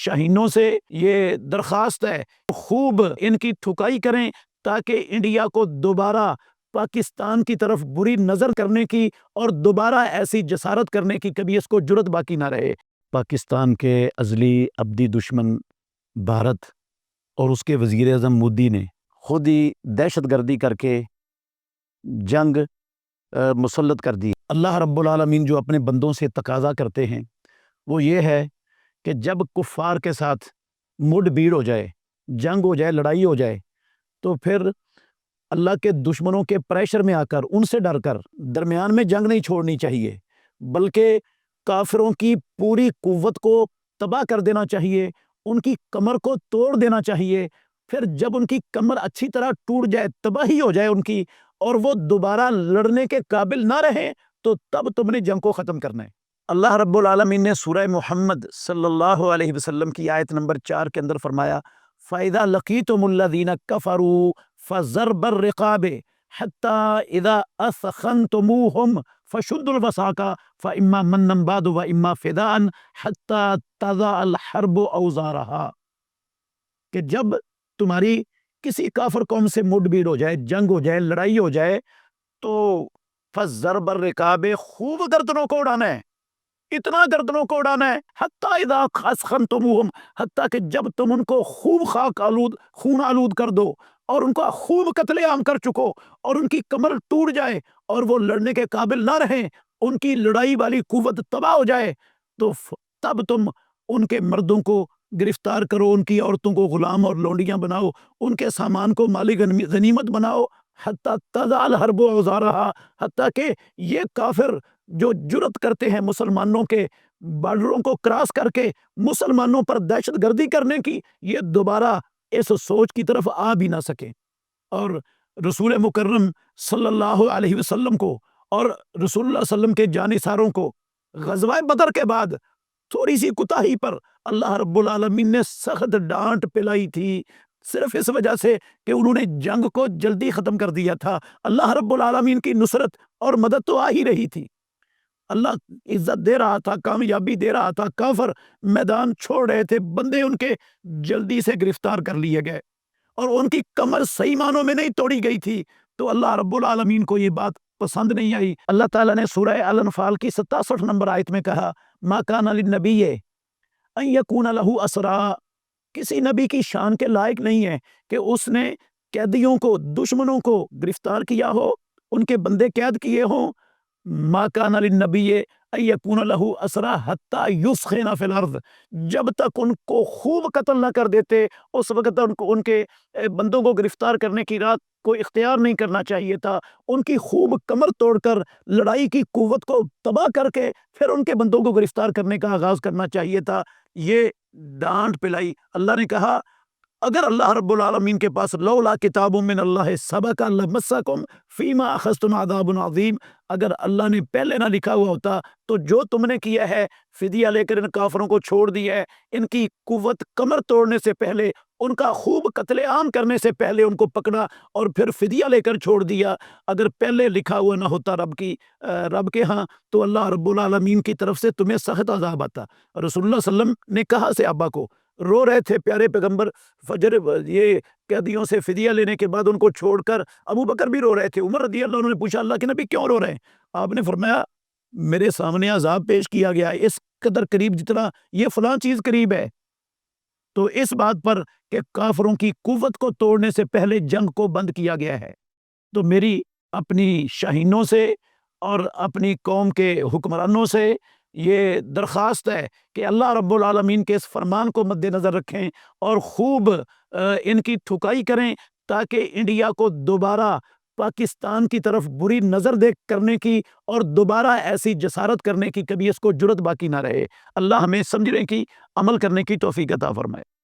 شاہینوں سے یہ درخواست ہے خوب ان کی ٹھکائی کریں تاکہ انڈیا کو دوبارہ پاکستان کی طرف بری نظر کرنے کی اور دوبارہ ایسی جسارت کرنے کی کبھی اس کو جرت باقی نہ رہے۔ پاکستان کے ازلی ابدی دشمن بھارت اور اس کے وزیر اعظم مودی نے خود ہی دہشت گردی کر کے جنگ مسلط کر دی۔ اللہ رب العالمین جو اپنے بندوں سے تقاضا کرتے ہیں وہ یہ ہے کہ جب کفار کے ساتھ مڈ بھیڑ ہو جائے، جنگ ہو جائے، لڑائی ہو جائے، تو پھر اللہ کے دشمنوں کے پریشر میں آ کر ان سے ڈر کر درمیان میں جنگ نہیں چھوڑنی چاہیے، بلکہ کافروں کی پوری قوت کو تباہ کر دینا چاہیے، ان کی کمر کو توڑ دینا چاہیے۔ پھر جب ان کی کمر اچھی طرح ٹوٹ جائے، تباہی ہو جائے ان کی، اور وہ دوبارہ لڑنے کے قابل نہ رہیں، تو تب تم نے جنگ کو ختم کرنا ہے۔ اللہ رب العالمین نے سورہ محمد صلی اللہ علیہ وسلم کی آیت نمبر 4 کے اندر فرمایا فَإِذَا لَقِيتُمُ الَّذِينَ كَفَرُوا فَضَرْبَ الرِّقَابِ حَتَّى إِذَا أَثْخَنْتُمُوهُمْ فَشُدُّوا الْوَثَاقَ فَإِمَّا مَنًّا بَعْدُ وَإِمَّا فِدَاءً حَتَّى تَضَعَ الْحَرْبُ أَوْزَارَهَا، کہ جب تمہاری کسی کافر قوم سے مڈ بھیڑ ہو جائے، جنگ ہو جائے، لڑائی ہو جائے، تو فَضَرْبَ الرِّقَابِ خوب گردنوں کو اڑانا ہے، اتنا گردنوں کو اڑانا ہے، حتیٰ اذا اسخنتموہم، حتیٰ کہ جب تم ان کو خوب خاک آلود، خون آلود کر دو اور ان کو خوب قتل عام کر چکو اور ان کی کمر ٹوٹ جائے اور وہ لڑنے کے قابل نہ رہیں، ان کی لڑائی والی قوت تباہ ہو جائے، تو تب تم ان کے مردوں کو گرفتار کرو، ان کی عورتوں کو غلام اور لونڈیاں بناؤ، ان کے سامان کو مالی غنیمت بناؤ، حتیٰ تضع الحرب اوزارہا، حتیٰ کہ یہ کافر جو جرت کرتے ہیں مسلمانوں کے بارڈروں کو کراس کر کے مسلمانوں پر دہشت گردی کرنے کی، یہ دوبارہ اس سوچ کی طرف آ بھی نہ سکیں۔ اور رسول مکرم صلی اللہ علیہ وسلم کو اور رسول اللہ صلی اللہ علیہ وسلم کے جانثاروں کو غزوہ بدر کے بعد تھوڑی سی کوتاہی پر اللہ رب العالمین نے سخت ڈانٹ پلائی تھی، صرف اس وجہ سے کہ انہوں نے جنگ کو جلدی ختم کر دیا تھا۔ اللہ رب العالمین کی نصرت اور مدد تو آ ہی رہی تھی، اللہ عزت دے رہا تھا، کامیابی دے رہا تھا، کافر میدان چھوڑ رہے تھے، بندے ان کے جلدی سے گرفتار کر لیے گئے اور ان کی کمر صحیح معنوں میں نہیں توڑی گئی تھی، تو اللہ رب العالمین کو یہ بات پسند نہیں آئی۔ اللہ تعالیٰ نے سورہ الانفال کی 67 نمبر آیت میں کہا ما کان للنبی ان یکون لہ اسرا، کسی نبی کی شان کے لائق نہیں ہے کہ اس نے قیدیوں کو، دشمنوں کو گرفتار کیا ہو، ان کے بندے قید کیے ہوں۔ ما کان للنبی ان یکون لہ اسرا حتی یثخن فی الارض، جب تک ان کو خوب قتل نہ کر دیتے اس وقت ان کے بندوں کو گرفتار کرنے کی رات کو اختیار نہیں کرنا چاہیے تھا، ان کی خوب کمر توڑ کر لڑائی کی قوت کو تباہ کر کے پھر ان کے بندوں کو گرفتار کرنے کا آغاز کرنا چاہیے تھا۔ یہ ڈانٹ پلائی۔ اللہ نے کہا اگر اللہ رب العالمین کے پاس لولا کتاب من اللہ سبق لمسکم فیما اخذتم عذاب عظیم، اگر اللہ نے پہلے نہ لکھا ہوا ہوتا تو جو تم نے کیا ہے، فدیہ لے کر ان کافروں کو چھوڑ دیا ہے، ان کی قوت کمر توڑنے سے پہلے، ان کا خوب قتل عام کرنے سے پہلے ان کو پکڑا اور پھر فدیہ لے کر چھوڑ دیا، اگر پہلے لکھا ہوا نہ ہوتا رب کے ہاں تو اللہ رب العالمین کی طرف سے تمہیں سخت عذاب آتا۔ رسول اللہ صلی اللہ علیہ وسلم نے کہا صحابہ کو، رو رہے تھے پیارے پیغمبر فجر یہ قیدیوں سے فدیہ لینے کے بعد ان کو چھوڑ کر، ابو بکر بھی رو رہے تھے، عمر رضی اللہ عنہ نے پوچھا اللہ کے نبی کیوں رو رہے ہیں؟ آپ نے فرمایا میرے سامنے عذاب پیش کیا گیا ہے اس قدر قریب جتنا یہ فلاں چیز قریب ہے، تو اس بات پر کہ کافروں کی قوت کو توڑنے سے پہلے جنگ کو بند کیا گیا ہے۔ تو میری اپنی شاہینوں سے اور اپنی قوم کے حکمرانوں سے یہ درخواست ہے کہ اللہ رب العالمین کے اس فرمان کو مد نظر رکھیں اور خوب ان کی ٹھکائی کریں تاکہ انڈیا کو دوبارہ پاکستان کی طرف بری نظر دیکھ کرنے کی اور دوبارہ ایسی جسارت کرنے کی کبھی اس کو جرت باقی نہ رہے۔ اللہ ہمیں سمجھنے کی، عمل کرنے کی توفیق عطا فرمائے۔